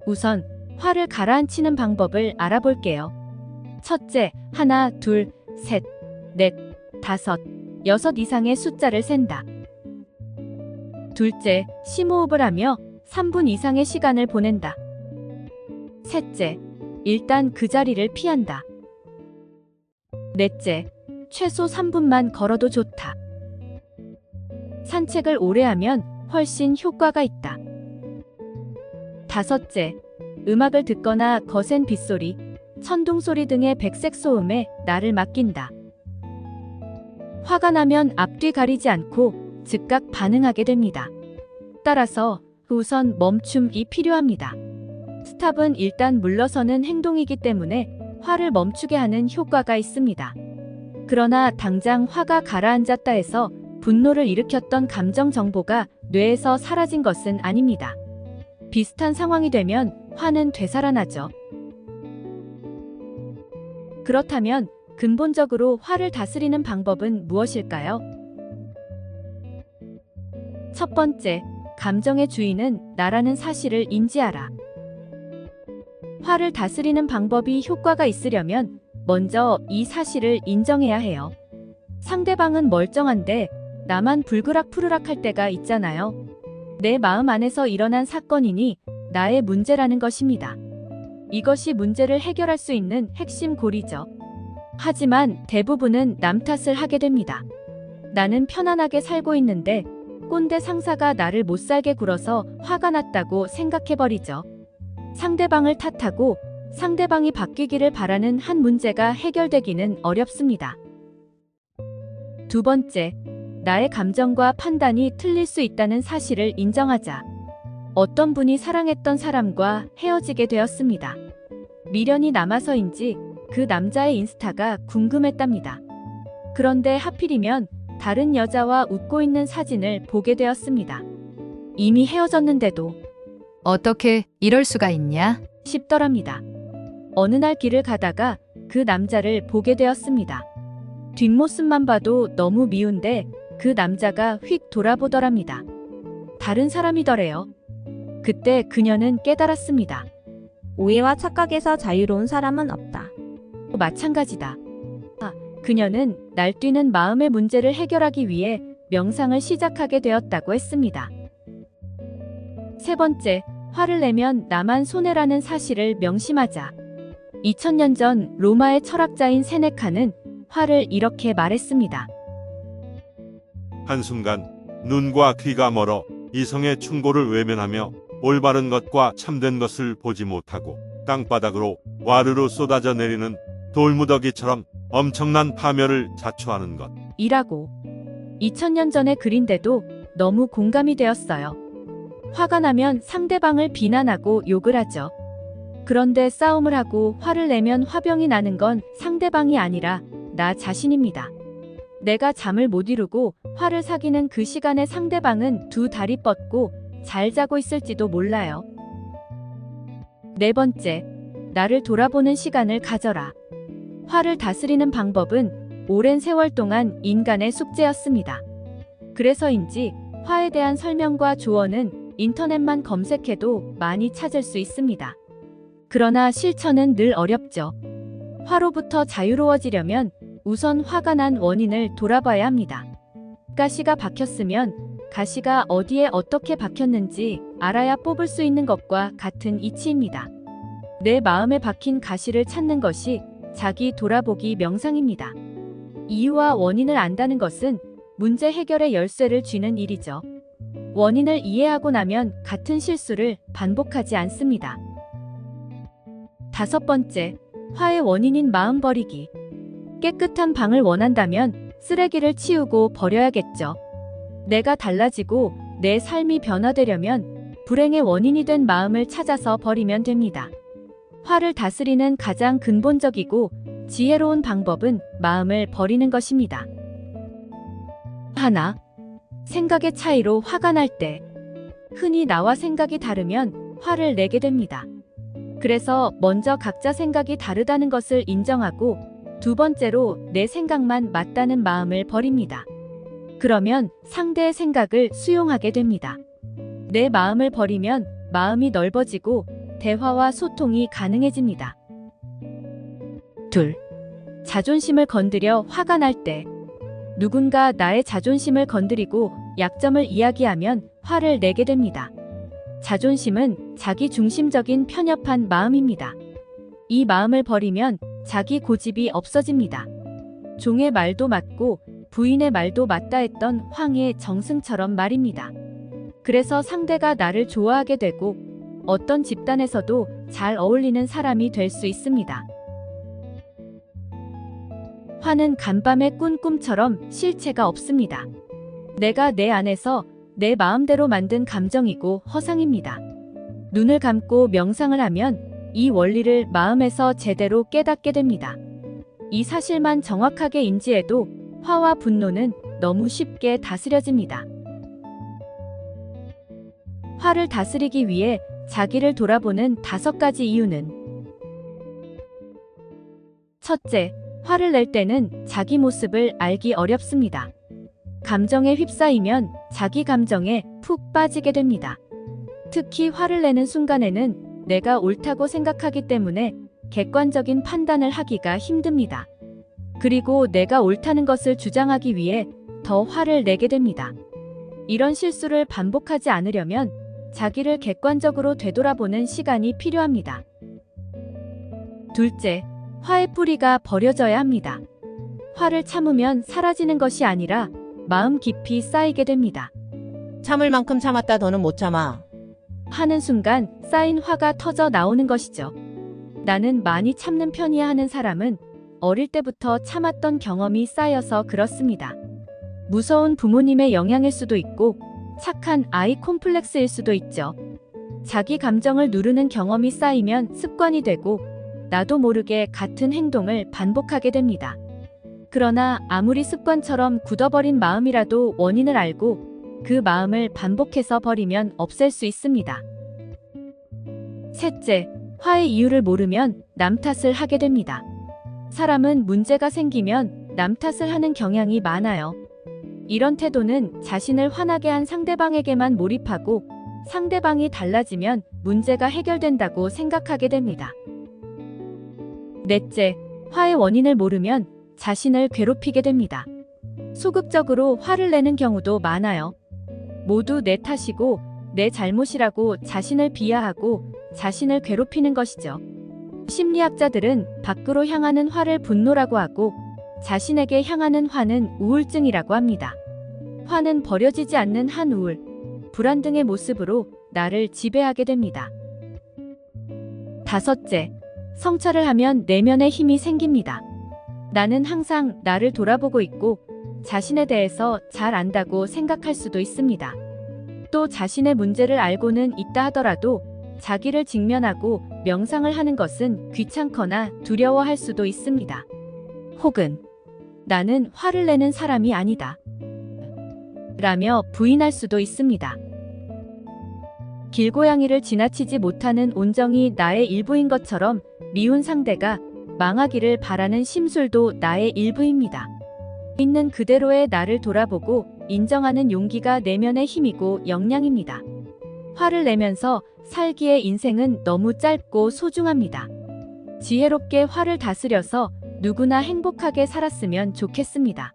우선 화를 가라앉히는 방법을 알아볼게요. 첫째, 하나, 둘, 셋, 넷, 다섯, 여섯 이상의 숫자를 센다. 둘째, 심호흡을 하며 3분 이상의 시간을 보낸다. 셋째, 일단 그 자리를 피한다. 넷째, 최소 3분만 걸어도 좋다. 산책을 오래 하면 훨씬 효과가 있다. 다섯째, 음악을 듣거나 거센 빗소리, 천둥소리 등의 백색 소음에 나를 맡긴다. 화가 나면 앞뒤 가리지 않고 즉각 반응하게 됩니다. 따라서 우선 멈춤이 필요합니다. 스탑은 일단 물러서는 행동이기 때문에 화를 멈추게 하는 효과가 있습니다. 그러나 당장 화가 가라앉았다 해서 분노를 일으켰던 감정 정보가 뇌에서 사라진 것은 아닙니다. 비슷한 상황이 되면 화는 되살아나죠. 그렇다면 근본적으로 화를 다스리는 방법은 무엇일까요? 첫 번째, 감정의 주인은 나라는 사실을 인지하라. 화를 다스리는 방법이 효과가 있으려면 먼저 이 사실을 인정해야 해요. 상대방은 멀쩡한데 나만 불그락푸르락 할 때가 있잖아요. 내 마음 안에서 일어난 사건이니 나의 문제라는 것입니다. 이것이 문제를 해결할 수 있는 핵심 고리죠. 하지만 대부분은 남 탓을 하게 됩니다. 나는 편안하게 살고 있는데 꼰대 상사가 나를 못살게 굴어서 화가 났다고 생각해버리죠. 상대방을 탓하고 상대방이 바뀌기를 바라는 한 문제가 해결되기는 어렵습니다. 두 번째, 나의 감정과 판단이 틀릴 수 있다는 사실을 인정하자. 어떤 분이 사랑했던 사람과 헤어지게 되었습니다. 미련이 남아서인지 그 남자의 인스타가 궁금했답니다. 그런데 하필이면 다른 여자와 웃고 있는 사진을 보게 되었습니다. 이미 헤어졌는데도 어떻게 이럴 수가 있냐? 싶더랍니다. 어느 날 길을 가다가 그 남자를 보게 되었습니다. 뒷모습만 봐도 너무 미운데 그 남자가 휙 돌아보더랍니다. 다른 사람이더래요. 그때 그녀는 깨달았습니다. 오해와 착각에서 자유로운 사람은 없다. 마찬가지다. 그녀는 날뛰는 마음의 문제를 해결하기 위해 명상을 시작하게 되었다고 했습니다. 세 번째, 화를 내면 나만 손해라는 사실을 명심하자. 2000년 전 로마의 철학자인 세네카는 화를 이렇게 말했습니다. 한순간 눈과 귀가 멀어 이성의 충고를 외면하며 올바른 것과 참된 것을 보지 못하고 땅바닥으로 와르르 쏟아져 내리는 돌무더기처럼 엄청난 파멸을 자초하는 것. 이라고. 2000년 전의 글인데도 너무 공감이 되었어요. 화가 나면 상대방을 비난하고 욕을 하죠. 그런데 싸움을 하고 화를 내면 화병이 나는 건 상대방이 아니라 나 자신입니다. 내가 잠을 못 이루고 화를 사귀는 그 시간에 상대방은 두 다리 뻗고 잘 자고 있을지도 몰라요. 네 번째, 나를 돌아보는 시간을 가져라. 화를 다스리는 방법은 오랜 세월 동안 인간의 숙제였습니다. 그래서인지 화에 대한 설명과 조언은 인터넷만 검색해도 많이 찾을 수 있습니다. 그러나 실천은 늘 어렵죠. 화로부터 자유로워지려면 우선 화가 난 원인을 돌아봐야 합니다. 가시가 박혔으면 가시가 어디에 어떻게 박혔는지 알아야 뽑을 수 있는 것과 같은 이치입니다. 내 마음에 박힌 가시를 찾는 것이 자기 돌아보기 명상입니다. 이유와 원인을 안다는 것은 문제 해결의 열쇠를 쥐는 일이죠. 원인을 이해하고 나면 같은 실수를 반복하지 않습니다. 다섯 번째, 화의 원인인 마음 버리기. 깨끗한 방을 원한다면 쓰레기를 치우고 버려야겠죠. 내가 달라지고 내 삶이 변화되려면 불행의 원인이 된 마음을 찾아서 버리면 됩니다. 화를 다스리는 가장 근본적이고 지혜로운 방법은 마음을 버리는 것입니다. 하나, 생각의 차이로 화가 날 때. 흔히 나와 생각이 다르면 화를 내게 됩니다. 그래서 먼저 각자 생각이 다르다는 것을 인정하고 두 번째로 내 생각만 맞다는 마음을 버립니다. 그러면 상대의 생각을 수용하게 됩니다. 내 마음을 버리면 마음이 넓어지고 대화와 소통이 가능해집니다. 둘, 자존심을 건드려 화가 날 때. 누군가 나의 자존심을 건드리고 약점을 이야기하면 화를 내게 됩니다. 자존심은 자기 중심적인 편협한 마음입니다. 이 마음을 버리면 자기 고집이 없어집니다. 종의 말도 맞고 부인의 말도 맞다 했던 황해 정승처럼 말입니다. 그래서 상대가 나를 좋아하게 되고 어떤 집단에서도 잘 어울리는 사람이 될 수 있습니다. 화는 간밤의 꾼꿈처럼 실체가 없습니다. 내가 내 안에서 내 마음대로 만든 감정이고 허상입니다. 눈을 감고 명상을 하면 이 원리를 마음에서 제대로 깨닫게 됩니다. 이 사실만 정확하게 인지해도 화와 분노는 너무 쉽게 다스려집니다. 화를 다스리기 위해 자기를 돌아보는 5가지 이유는: 첫째, 화를 낼 때는 자기 모습을 알기 어렵습니다. 감정에 휩싸이면 자기 감정에 푹 빠지게 됩니다. 특히 화를 내는 순간에는 내가 옳다고 생각하기 때문에 객관적인 판단을 하기가 힘듭니다. 그리고 내가 옳다는 것을 주장하기 위해 더 화를 내게 됩니다. 이런 실수를 반복하지 않으려면 자기를 객관적으로 되돌아보는 시간이 필요합니다. 둘째, 화의 뿌리가 버려져야 합니다. 화를 참으면 사라지는 것이 아니라 마음 깊이 쌓이게 됩니다. 참을 만큼 참았다 더는 못 참아. 하는 순간 쌓인 화가 터져 나오는 것이죠. 나는 많이 참는 편이야 하는 사람은 어릴 때부터 참았던 경험이 쌓여서 그렇습니다. 무서운 부모님의 영향일 수도 있고 착한 아이 콤플렉스일 수도 있죠. 자기 감정을 누르는 경험이 쌓이면 습관이 되고 나도 모르게 같은 행동을 반복하게 됩니다. 그러나 아무리 습관처럼 굳어버린 마음이라도 원인을 알고 그 마음을 반복해서 버리면 없앨 수 있습니다. 셋째, 화의 이유를 모르면 남 탓을 하게 됩니다. 사람은 문제가 생기면 남 탓을 하는 경향이 많아요. 이런 태도는 자신을 화나게 한 상대방에게만 몰입하고 상대방이 달라지면 문제가 해결된다고 생각하게 됩니다. 넷째, 화의 원인을 모르면 자신을 괴롭히게 됩니다. 소극적으로 화를 내는 경우도 많아요. 모두 내 탓이고 내 잘못이라고 자신을 비하하고 자신을 괴롭히는 것이죠. 심리학자들은 밖으로 향하는 화를 분노라고 하고 자신에게 향하는 화는 우울증이라고 합니다. 화는 버려지지 않는 한 우울, 불안 등의 모습으로 나를 지배하게 됩니다. 다섯째, 성찰을 하면 내면의 힘이 생깁니다. 나는 항상 나를 돌아보고 있고 자신에 대해서 잘 안다고 생각할 수도 있습니다. 또 자신의 문제를 알고는 있다 하더라도 자기를 직면하고 명상을 하는 것은 귀찮거나 두려워할 수도 있습니다. 혹은 나는 화를 내는 사람이 아니다 라며 부인할 수도 있습니다. 길고양이를 지나치지 못하는 온정이 나의 일부인 것처럼 미운 상대가 망하기를 바라는 심술도 나의 일부입니다. 있는 그대로의 나를 돌아보고 인정하는 용기가 내면의 힘이고 역량입니다. 화를 내면서 살기에 인생은 너무 짧고 소중합니다. 지혜롭게 화를 다스려서 누구나 행복하게 살았으면 좋겠습니다.